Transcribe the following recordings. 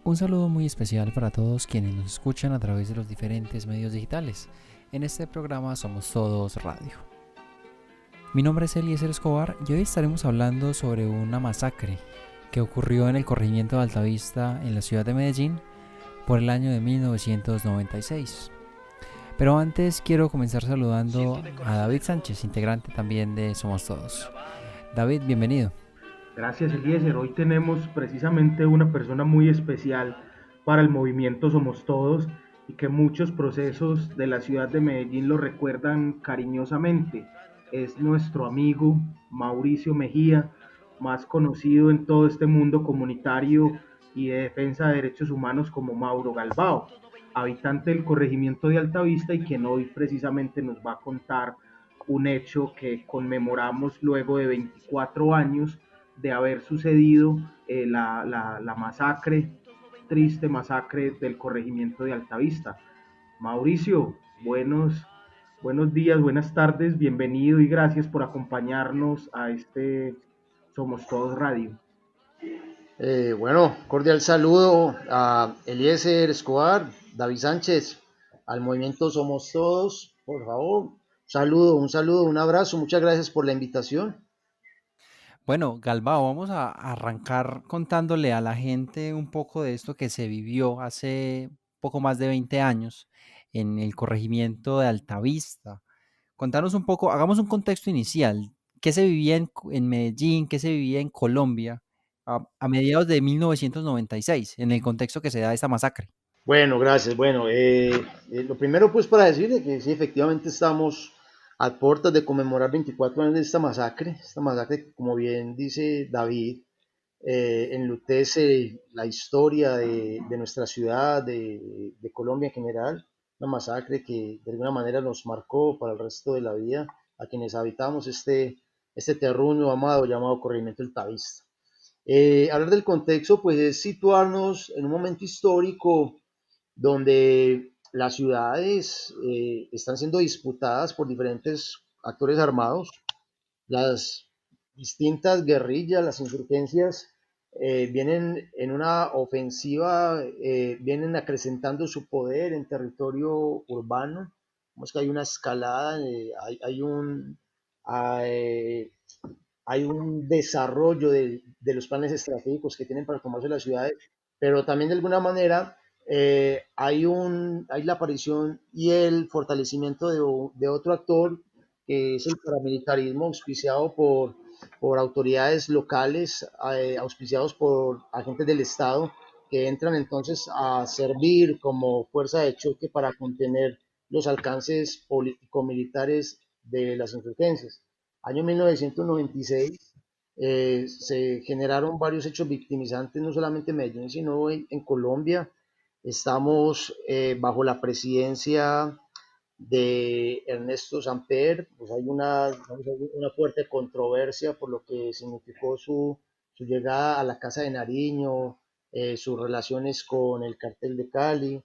Un saludo muy especial para todos quienes nos escuchan a través de los diferentes medios digitales. En este programa Somos Todos Radio. Mi nombre es Eliezer Escobar y hoy estaremos hablando sobre una masacre que ocurrió en el corregimiento de Altavista en la ciudad de Medellín por el año de 1996. Pero antes quiero comenzar saludando a David Sánchez, integrante también de Somos Todos. David, bienvenido. Gracias, Eliezer. Hoy tenemos precisamente una persona muy especial para el movimiento Somos Todos y que muchos procesos de la ciudad de Medellín lo recuerdan cariñosamente. Es nuestro amigo Mauricio Mejía, más conocido en todo este mundo comunitario y de defensa de derechos humanos como Mauro Galbao, habitante del corregimiento de Altavista y quien hoy precisamente nos va a contar un hecho que conmemoramos luego de 24 años de haber sucedido la masacre, triste masacre del corregimiento de Altavista. Mauricio, buenos días, buenas tardes, bienvenido y gracias por acompañarnos a este Somos Todos Radio. Cordial saludo a Eliezer Escobar, David Sánchez, al movimiento Somos Todos, por favor. Un saludo, un abrazo, muchas gracias por la invitación. Bueno, Galbao, vamos a arrancar contándole a la gente un poco de esto que se vivió hace poco más de 20 años en el corregimiento de Altavista. Contanos un poco, hagamos un contexto inicial. ¿Qué se vivía en Medellín? ¿Qué se vivía en Colombia a mediados de 1996, en el contexto que se da esta masacre? Bueno, gracias. Lo primero pues para decirle que sí, efectivamente estamos a puertas de conmemorar 24 años de esta masacre que, como bien dice David, enlutece la historia de nuestra ciudad, de Colombia en general, una masacre que de alguna manera nos marcó para el resto de la vida a quienes habitamos este terruño amado llamado Corregimiento del Tavista. Hablar del contexto, pues es situarnos en un momento histórico donde las ciudades están siendo disputadas por diferentes actores armados, las distintas guerrillas, las insurgencias vienen en una ofensiva, vienen acrecentando su poder en territorio urbano. Vemos que hay una escalada, hay, hay un desarrollo de los planes estratégicos que tienen para tomarse las ciudades, pero también de alguna manera hay la aparición y el fortalecimiento de otro actor que es el paramilitarismo auspiciado por autoridades locales, auspiciados por agentes del Estado, que entran entonces a servir como fuerza de choque para contener los alcances político-militares de las insurgencias. Año 1996 se generaron varios hechos victimizantes, no solamente en Medellín, sino en Colombia. Estamos bajo la presidencia de Ernesto Samper, pues hay una fuerte controversia por lo que significó su llegada a la Casa de Nariño, sus relaciones con el cartel de Cali.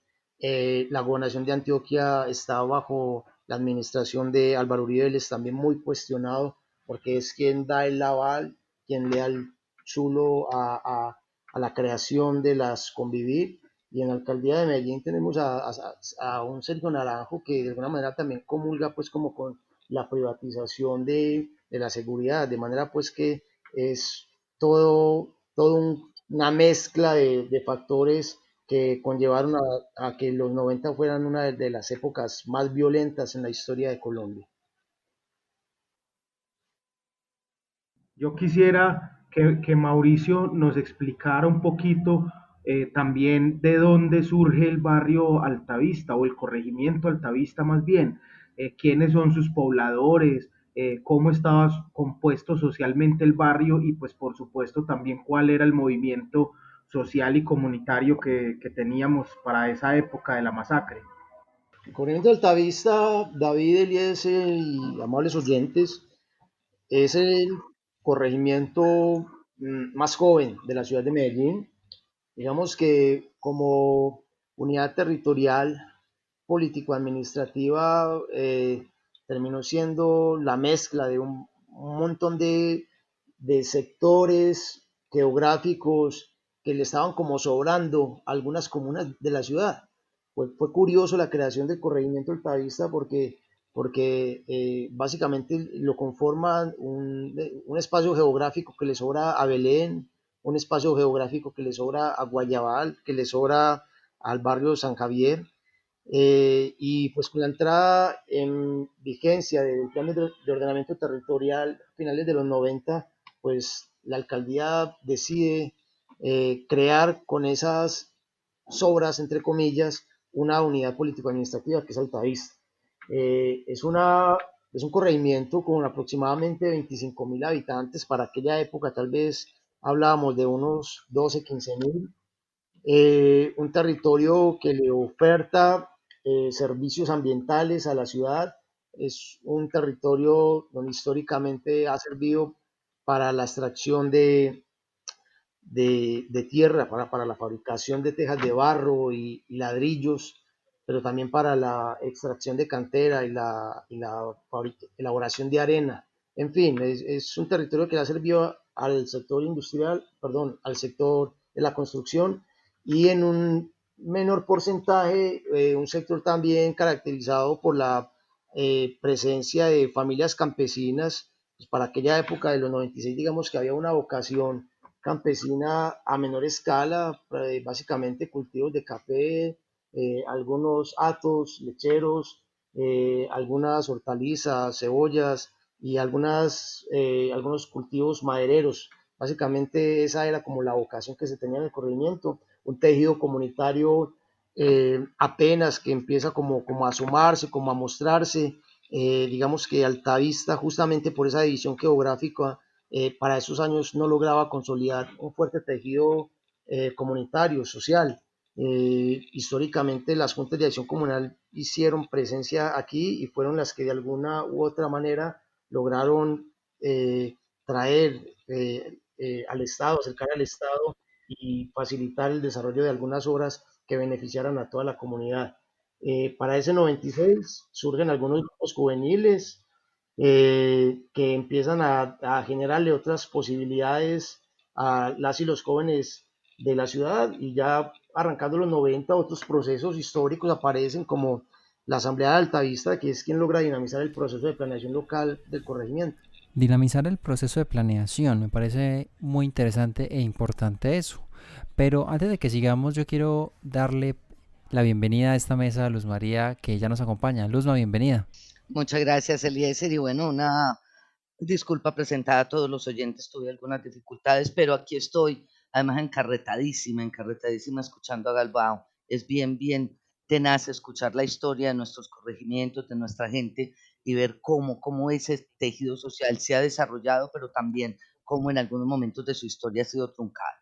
La gobernación de Antioquia está bajo la administración de Álvaro Uribe Vélez, también muy cuestionado, porque es quien da el aval, quien le da el chulo a la creación de las Convivir. Y en la alcaldía de Medellín tenemos a un Sergio Naranjo que de alguna manera también comulga pues como con la privatización de la seguridad, de manera pues que es una mezcla de factores que conllevaron a que los 90 fueran una de las épocas más violentas en la historia de Colombia. Yo quisiera que Mauricio nos explicara un poquito también de dónde surge el barrio Altavista o el corregimiento Altavista más bien, quiénes son sus pobladores, cómo estaba compuesto socialmente el barrio y pues por supuesto también cuál era el movimiento social y comunitario que teníamos para esa época de la masacre. El corregimiento de Altavista, David Eliezer y amables oyentes, es el corregimiento más joven de la ciudad de Medellín. Digamos que como unidad territorial político-administrativa terminó siendo la mezcla de un montón de sectores geográficos que le estaban como sobrando algunas comunas de la ciudad. Fue curioso la creación del corregimiento Altavista porque básicamente lo conforman un espacio geográfico que le sobra a Belén, un espacio geográfico que le sobra a Guayabal, que le sobra al barrio San Javier, y pues con la entrada en vigencia del plan de ordenamiento territorial a finales de los 90, pues la alcaldía decide crear con esas sobras, entre comillas, una unidad político-administrativa que es Altavista. Es es un corregimiento con aproximadamente 25.000 habitantes. Para aquella época tal vez hablábamos de unos 12, 15.000. Un territorio que le oferta servicios ambientales a la ciudad. Es un territorio donde históricamente ha servido para la extracción de tierra, para la fabricación de tejas de barro y ladrillos, pero también para la extracción de cantera y la elaboración de arena. En fin, es un territorio que le ha servido al sector industrial, perdón, al sector de la construcción, y en un menor porcentaje un sector también caracterizado por la presencia de familias campesinas. Pues para aquella época de los 96, digamos que había una vocación campesina a menor escala, básicamente cultivos de café, algunos hatos lecheros, algunas hortalizas, cebollas y algunos cultivos madereros. Básicamente esa era como la vocación que se tenía en el corregimiento, un tejido comunitario apenas que empieza como a sumarse, como a mostrarse. Digamos que Altavista, justamente por esa división geográfica, para esos años no lograba consolidar un fuerte tejido comunitario, social. Históricamente las juntas de acción comunal hicieron presencia aquí y fueron las que de alguna u otra manera lograron traer al Estado, acercar al Estado y facilitar el desarrollo de algunas obras que beneficiaran a toda la comunidad. Para ese 96 surgen algunos grupos juveniles que empiezan a generarle otras posibilidades a las y los jóvenes de la ciudad, y ya arrancando los 90 otros procesos históricos aparecen como la Asamblea de Altavista, que es quien logra dinamizar el proceso de planeación local del corregimiento. Dinamizar el proceso de planeación, me parece muy interesante e importante eso. Pero antes de que sigamos, yo quiero darle la bienvenida a esta mesa a Luz María, que ya nos acompaña. Luzma, bienvenida. Muchas gracias, Eliezer. Y bueno, una disculpa presentada a todos los oyentes. Tuve algunas dificultades, pero aquí estoy, además encarretadísima escuchando a Galbao. Es bien tenaz escuchar la historia de nuestros corregimientos, de nuestra gente y ver cómo ese tejido social se ha desarrollado, pero también cómo en algunos momentos de su historia ha sido truncado.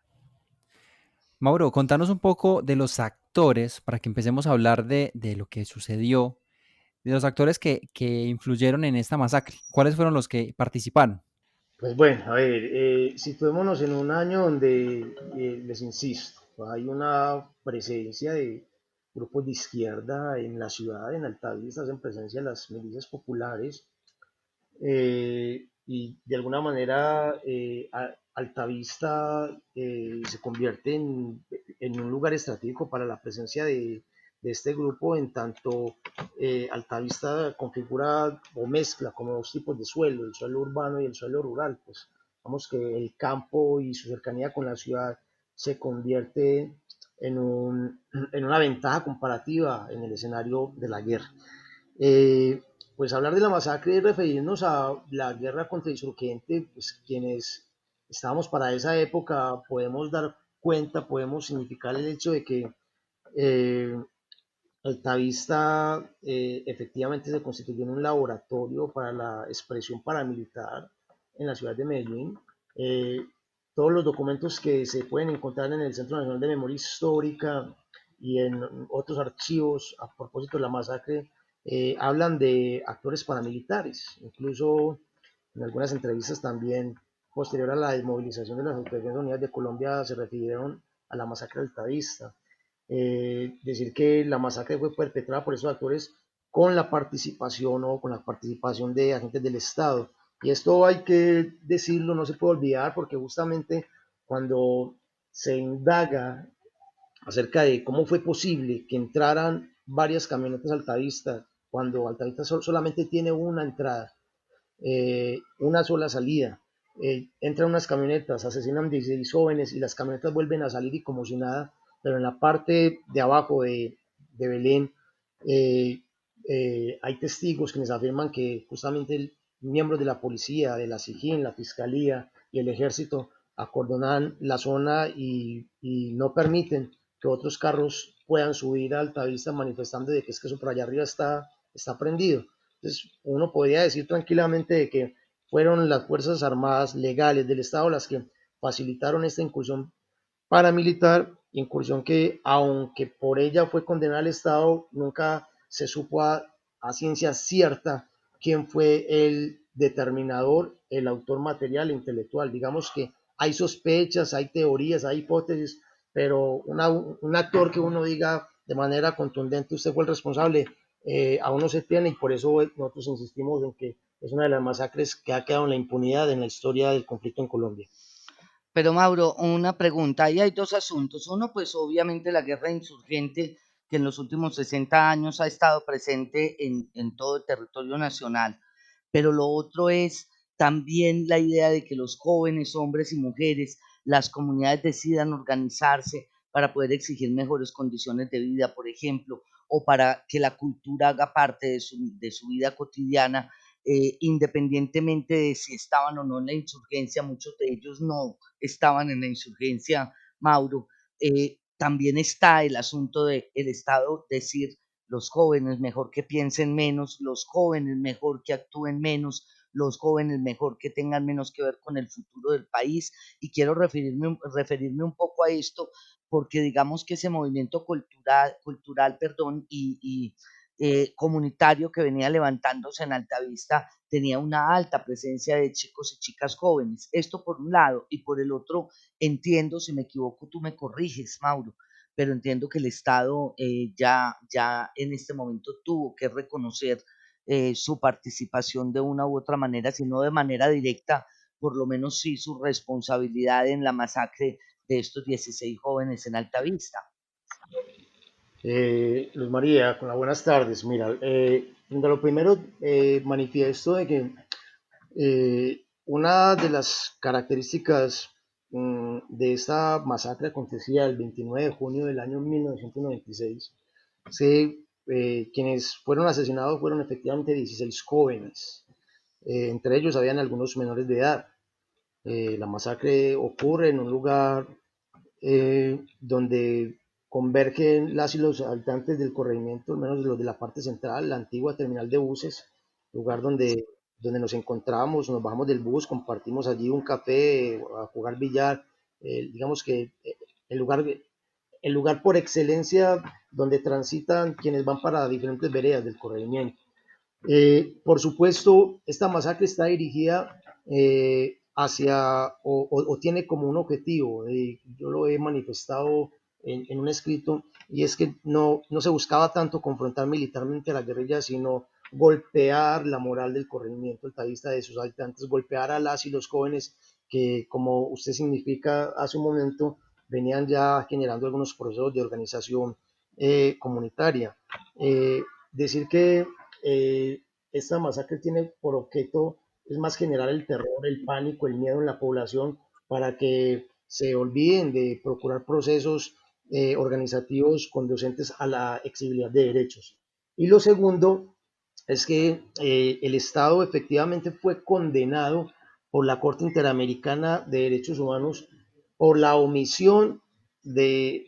Mauro, contanos un poco de los actores para que empecemos a hablar de lo que sucedió, de los actores que influyeron en esta masacre. ¿Cuáles fueron los que participaron? Pues bueno, a ver, situémonos en un año donde, les insisto, hay una presencia de grupos de izquierda en la ciudad, en Altavista, hacen presencia las milicias populares, y de alguna manera Altavista se convierte en un lugar estratégico para la presencia de este grupo, en tanto Altavista configura o mezcla como dos tipos de suelo, el suelo urbano y el suelo rural. Pues vamos que el campo y su cercanía con la ciudad se convierte en una ventaja comparativa en el escenario de la guerra. Eh, pues hablar de la masacre y referirnos a la guerra contra insurgente, pues quienes estábamos para esa época podemos dar cuenta, podemos significar el hecho de que eh, Altavista efectivamente se constituyó en un laboratorio para la expresión paramilitar en la ciudad de Medellín. Eh, Todos los documentos que se pueden encontrar en el Centro Nacional de Memoria Histórica y en otros archivos a propósito de la masacre hablan de actores paramilitares. Incluso en algunas entrevistas también, posterior a la desmovilización de las Autoridades Unidas de Colombia, se refirieron a la masacre altavista. Decir que la masacre fue perpetrada por esos actores con la participación o con la participación de agentes del Estado. Y esto hay que decirlo, no se puede olvidar, porque justamente cuando se indaga acerca de cómo fue posible que entraran varias camionetas Altavista cuando Altavista solamente tiene una entrada, una sola salida. Entran unas camionetas, asesinan 16 jóvenes y las camionetas vuelven a salir y como si nada, pero en la parte de abajo de Belén eh, hay testigos quienes afirman que justamente miembros de la policía, de la SIJIN, la Fiscalía y el Ejército acordonan la zona y no permiten que otros carros puedan subir a Altavista manifestando de que es que eso por allá arriba está prendido. Entonces uno podría decir tranquilamente de que fueron las Fuerzas Armadas legales del Estado las que facilitaron esta incursión paramilitar, incursión que aunque por ella fue condenada el Estado, nunca se supo a ciencia cierta quién fue el determinador, el autor material e intelectual. Digamos que hay sospechas, hay teorías, hay hipótesis, pero un actor que uno diga de manera contundente usted fue el responsable, aún no se tiene y por eso nosotros insistimos en que es una de las masacres que ha quedado en la impunidad en la historia del conflicto en Colombia. Pero Mauro, una pregunta, ahí hay dos asuntos. Uno, pues obviamente la guerra insurgente que en los últimos 60 años ha estado presente en todo el territorio nacional, pero lo otro es también la idea de que los jóvenes, hombres y mujeres, las comunidades decidan organizarse para poder exigir mejores condiciones de vida, por ejemplo, o para que la cultura haga parte de su vida cotidiana, independientemente de si estaban o no en la insurgencia, muchos de ellos no estaban en la insurgencia, Mauro. También está el asunto del Estado decir los jóvenes mejor que piensen menos, los jóvenes mejor que actúen menos, los jóvenes mejor que tengan menos que ver con el futuro del país. Y quiero referirme un poco a esto porque digamos que ese movimiento cultural perdón, comunitario que venía levantándose en Altavista tenía una alta presencia de chicos y chicas jóvenes. Esto por un lado, y por el otro, entiendo, si me equivoco, tú me corriges, Mauro, pero entiendo que el Estado ya en este momento tuvo que reconocer su participación de una u otra manera, si no de manera directa, por lo menos sí su responsabilidad en la masacre de estos 16 jóvenes en Altavista. Luz María, con las buenas tardes. Mira, de lo primero manifiesto de que una de las características de esta masacre acontecía el 29 de junio del año 1996. Sí, quienes fueron asesinados fueron efectivamente 16 jóvenes. Entre ellos habían algunos menores de edad. La masacre ocurre en un lugar donde convergen las y los habitantes del corregimiento, al menos los de la parte central, la antigua terminal de buses, lugar donde nos encontramos, nos bajamos del bus, compartimos allí un café, a jugar billar, digamos que el lugar, el lugar por excelencia donde transitan quienes van para diferentes veredas del corregimiento. Por supuesto, esta masacre está dirigida hacia o tiene como un objetivo, yo lo he manifestado en un escrito, y es que no se buscaba tanto confrontar militarmente a la guerrilla, sino golpear la moral del corregimiento altavista de sus habitantes, golpear a las y los jóvenes que, como usted significa hace un momento, venían ya generando algunos procesos de organización comunitaria. Decir que esta masacre tiene por objeto es más generar el terror, el pánico, el miedo en la población para que se olviden de procurar procesos organizativos conducentes a la exigibilidad de derechos. Y lo segundo es que el Estado efectivamente fue condenado por la Corte Interamericana de Derechos Humanos por la omisión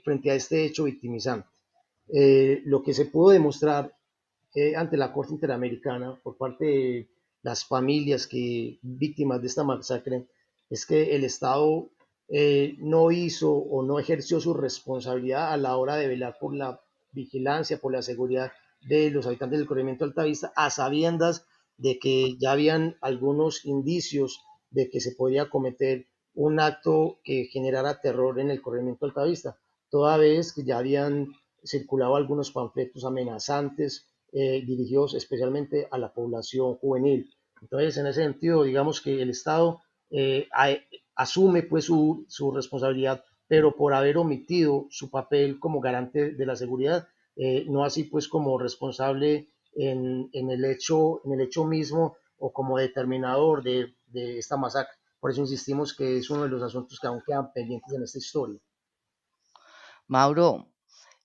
frente a este hecho victimizante. Lo que se pudo demostrar ante la Corte Interamericana por parte de las familias víctimas de esta masacre es que el Estado no hizo o no ejerció su responsabilidad a la hora de velar por la vigilancia, por la seguridad de los habitantes del corregimiento Altavista, a sabiendas de que ya habían algunos indicios de que se podía cometer un acto que generara terror en el corregimiento Altavista, toda vez que ya habían circulado algunos panfletos amenazantes dirigidos especialmente a la población juvenil. Entonces, en ese sentido, digamos que el Estado asume pues su responsabilidad pero por haber omitido su papel como garante de la seguridad, no así pues como responsable en el hecho mismo o como determinador de esta masacre. Por eso insistimos que es uno de los asuntos que aún quedan pendientes en esta historia. Mauro,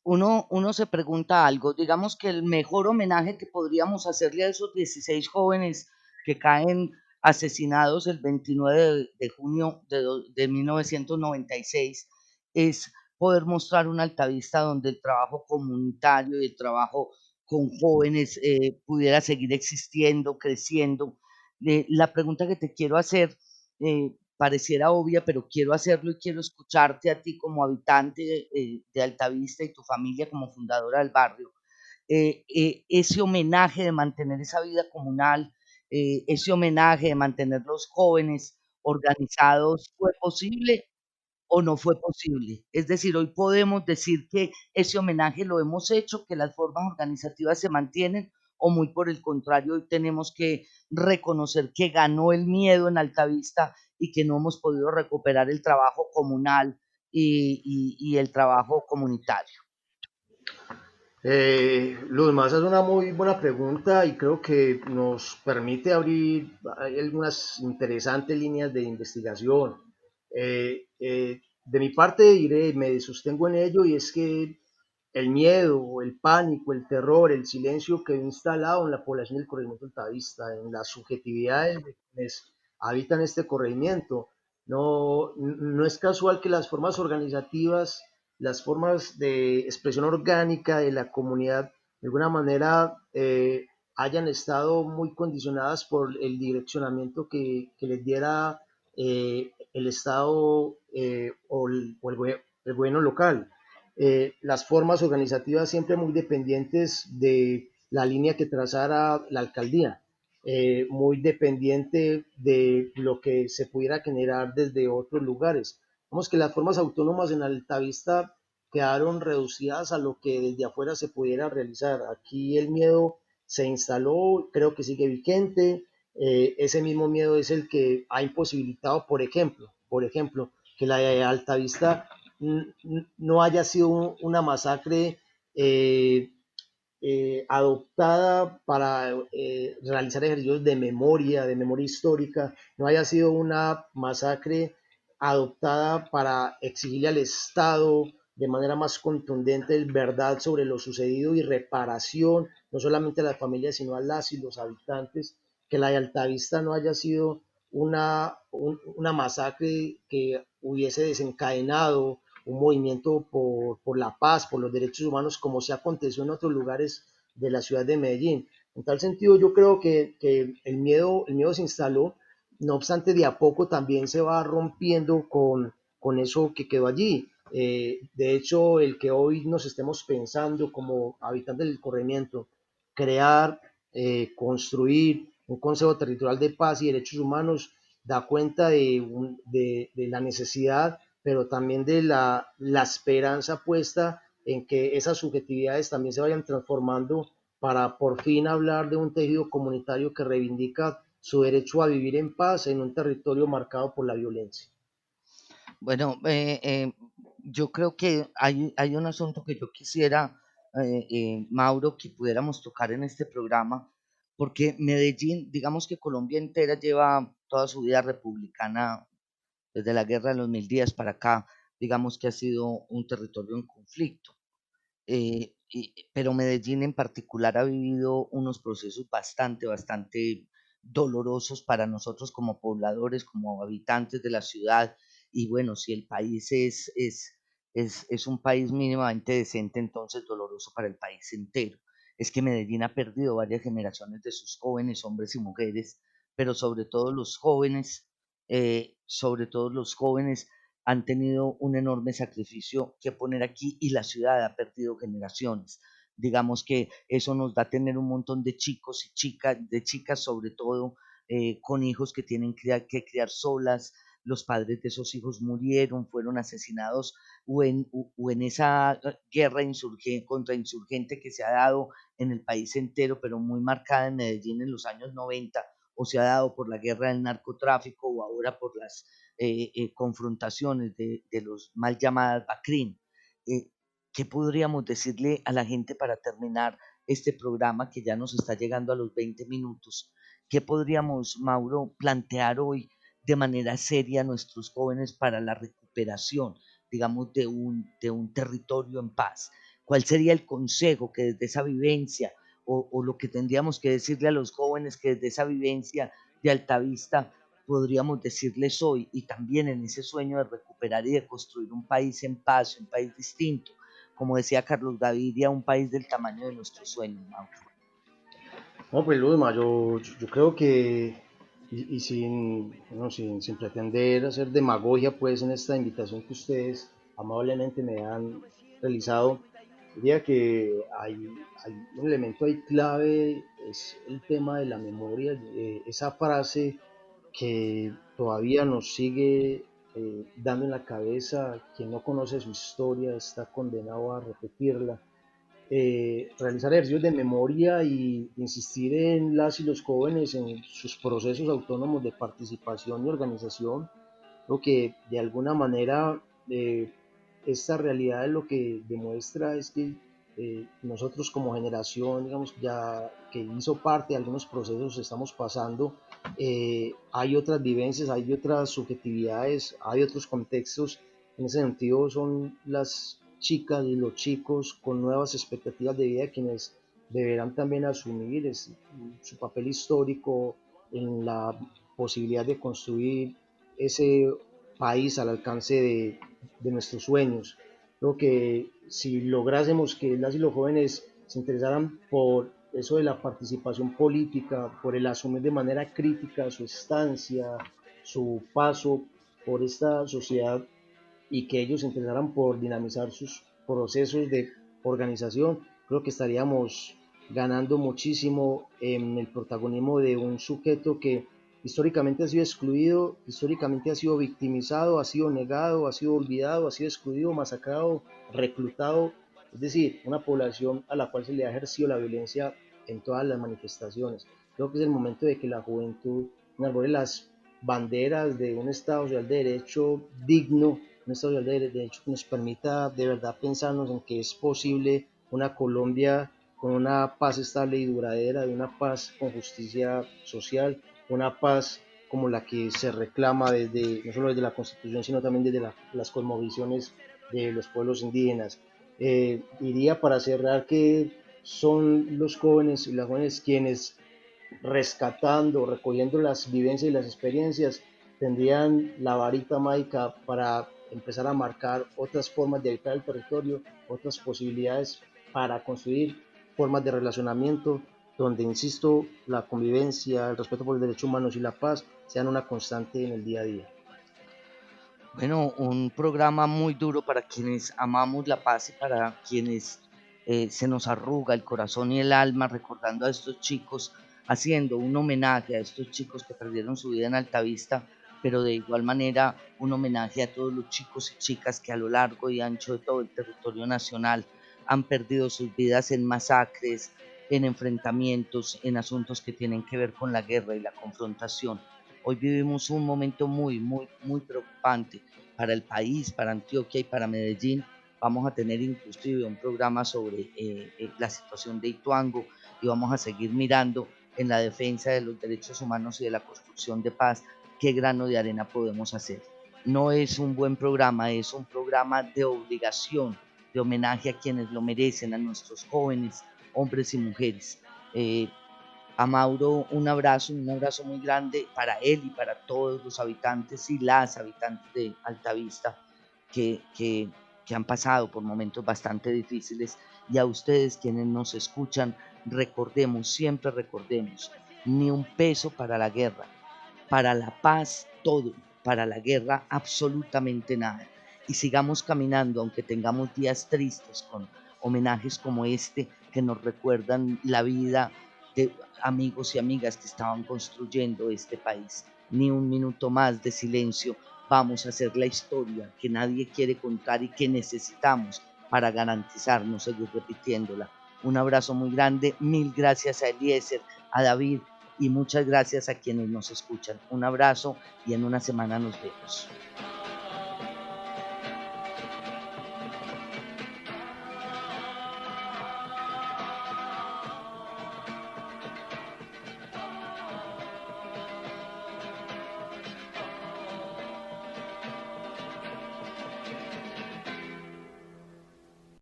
uno se pregunta algo, digamos que el mejor homenaje que podríamos hacerle a esos 16 jóvenes que caen asesinados el 29 de junio de 1996 es poder mostrar una altavista donde el trabajo comunitario y el trabajo con jóvenes pudiera seguir existiendo, creciendo. La pregunta que te quiero hacer pareciera obvia, pero quiero hacerlo y quiero escucharte a ti como habitante de Altavista y tu familia como fundadora del barrio. Ese homenaje de mantener esa vida comunal, ese homenaje de mantener los jóvenes organizados, ¿fue posible o no fue posible? Es decir, hoy podemos decir que ese homenaje lo hemos hecho, que las formas organizativas se mantienen, o muy por el contrario, hoy tenemos que reconocer que ganó el miedo en Altavista y que no hemos podido recuperar el trabajo comunal y el trabajo comunitario. Luz Maza es una muy buena pregunta y creo que nos permite abrir hay algunas interesantes líneas de investigación. De mi parte diré, me sostengo en ello y es que el miedo, el pánico, el terror, el silencio quedó instalado en la población del corregimiento Altavista, en las subjetividades de quienes habitan este corregimiento. No es casual que las formas organizativas, las formas de expresión orgánica de la comunidad, de alguna manera hayan estado muy condicionadas por el direccionamiento que les diera el Estado el gobierno local. Las formas organizativas siempre muy dependientes de la línea que trazara la alcaldía, muy dependiente de lo que se pudiera generar desde otros lugares. Vamos que las formas autónomas en Altavista quedaron reducidas a lo que desde afuera se pudiera realizar. Aquí el miedo se instaló, creo que sigue vigente. Ese mismo miedo es el que ha imposibilitado, por ejemplo, que la de Altavista no haya sido una masacre adoptada para realizar ejercicios de memoria histórica, no haya sido una masacre adoptada para exigirle al Estado de manera más contundente verdad sobre lo sucedido y reparación, no solamente a las familias, sino a las y los habitantes, que la de Altavista no haya sido una masacre que hubiese desencadenado un movimiento por la paz, por los derechos humanos, como se aconteció en otros lugares de la ciudad de Medellín. En tal sentido, yo creo que el miedo se instaló, no obstante, de a poco también se va rompiendo con eso que quedó allí. De hecho, el que hoy nos estemos pensando como habitantes del corregimiento, crear, construir un Consejo Territorial de Paz y Derechos Humanos, da cuenta de la necesidad, pero también de la esperanza puesta en que esas subjetividades también se vayan transformando para por fin hablar de un tejido comunitario que reivindica su derecho a vivir en paz en un territorio marcado por la violencia. Bueno, yo creo que hay un asunto que yo quisiera, Mauro, que pudiéramos tocar en este programa, porque Medellín, digamos que Colombia entera lleva toda su vida republicana desde la Guerra de los Mil Días para acá, digamos que ha sido un territorio en conflicto. Pero Medellín en particular ha vivido unos procesos bastante dolorosos para nosotros como pobladores, como habitantes de la ciudad. Y bueno, si el país es un país mínimamente decente, entonces doloroso para el país entero. Es que Medellín ha perdido varias generaciones de sus jóvenes, hombres y mujeres, pero sobre todo los jóvenes han tenido un enorme sacrificio que poner aquí y la ciudad ha perdido generaciones. Digamos que eso nos da a tener un montón de chicos y chicas, de chicas sobre todo, con hijos que tienen que criar solas, los padres de esos hijos murieron, fueron asesinados o en esa guerra contra insurgente que se ha dado en el país entero, pero muy marcada en Medellín en los años 90, o se ha dado por la guerra del narcotráfico o ahora por las confrontaciones de los mal llamadas BACRIM. ¿Qué podríamos decirle a la gente para terminar este programa que ya nos está llegando a los 20 minutos? ¿Qué podríamos, Mauro, plantear hoy de manera seria a nuestros jóvenes para la recuperación, digamos, de un territorio en paz? ¿Cuál sería el consejo que desde esa vivencia o lo que tendríamos que decirle a los jóvenes que desde esa vivencia de Altavista podríamos decirles hoy, y también en ese sueño de recuperar y de construir un país en paz, un país distinto, como decía Carlos Gaviria, un país del tamaño de nuestros sueños, Mauro? No, pues Luzma, yo creo que, y sin, bueno, sin pretender hacer demagogia pues en esta invitación que ustedes amablemente me han realizado, diría que hay un elemento ahí clave, es el tema de la memoria, esa frase que todavía nos sigue dando en la cabeza: quien no conoce su historia está condenado a repetirla. Realizar ejercicios de memoria y insistir en las y los jóvenes en sus procesos autónomos de participación y organización, lo que de alguna manera esta realidad lo que demuestra es que nosotros como generación, digamos, ya que hizo parte de algunos procesos estamos pasando, hay otras vivencias, hay otras subjetividades, hay otros contextos. En ese sentido son las chicas y los chicos con nuevas expectativas de vida quienes deberán también asumir su papel histórico en la posibilidad de construir ese país al alcance de nuestros sueños. Creo que si lográsemos que las y los jóvenes se interesaran por eso de la participación política, por el asumir de manera crítica su estancia, su paso por esta sociedad, y que ellos se interesaran por dinamizar sus procesos de organización, creo que estaríamos ganando muchísimo en el protagonismo de un sujeto que históricamente ha sido excluido, históricamente ha sido victimizado, ha sido negado, ha sido olvidado, ha sido excluido, masacrado, reclutado, es decir, una población a la cual se le ha ejercido la violencia en todas las manifestaciones. Creo que es el momento de que la juventud enarbore las banderas de un Estado social de derecho digno, un Estado social de derecho que nos permita de verdad pensarnos en que es posible una Colombia con una paz estable y duradera, de una paz con justicia social, una paz como la que se reclama desde, no solo desde la Constitución, sino también desde las cosmovisiones de los pueblos indígenas. Diría para cerrar que son los jóvenes y las jóvenes quienes, rescatando, recogiendo las vivencias y las experiencias, tendrían la varita mágica para empezar a marcar otras formas de habitar el territorio, otras posibilidades para construir formas de relacionamiento donde, insisto, la convivencia, el respeto por los derechos humanos y la paz sean una constante en el día a día. Bueno, un programa muy duro para quienes amamos la paz y para quienes se nos arruga el corazón y el alma recordando a estos chicos, haciendo un homenaje a estos chicos que perdieron su vida en Altavista, pero de igual manera un homenaje a todos los chicos y chicas que a lo largo y ancho de todo el territorio nacional han perdido sus vidas en masacres, en enfrentamientos, en asuntos que tienen que ver con la guerra y la confrontación. Hoy vivimos un momento muy, muy, muy preocupante para el país, para Antioquia y para Medellín. Vamos a tener inclusive un programa sobre la situación de Ituango y vamos a seguir mirando en la defensa de los derechos humanos y de la construcción de paz qué grano de arena podemos hacer. No es un buen programa, es un programa de obligación, de homenaje a quienes lo merecen, a nuestros jóvenes, hombres y mujeres. A Mauro un abrazo muy grande para él y para todos los habitantes y las habitantes de Altavista que, que, que han pasado por momentos bastante difíciles. Y a ustedes quienes nos escuchan, recordemos, siempre recordemos, ni un peso para la guerra, para la paz todo, para la guerra absolutamente nada. Y sigamos caminando, aunque tengamos días tristes, con homenajes como este que nos recuerdan la vida de amigos y amigas que estaban construyendo este país. Ni un minuto más de silencio. Vamos a hacer la historia que nadie quiere contar y que necesitamos para garantizarnos seguir repitiéndola. Un abrazo muy grande, mil gracias a Eliezer, a David, y muchas gracias a quienes nos escuchan. Un abrazo y en una semana nos vemos.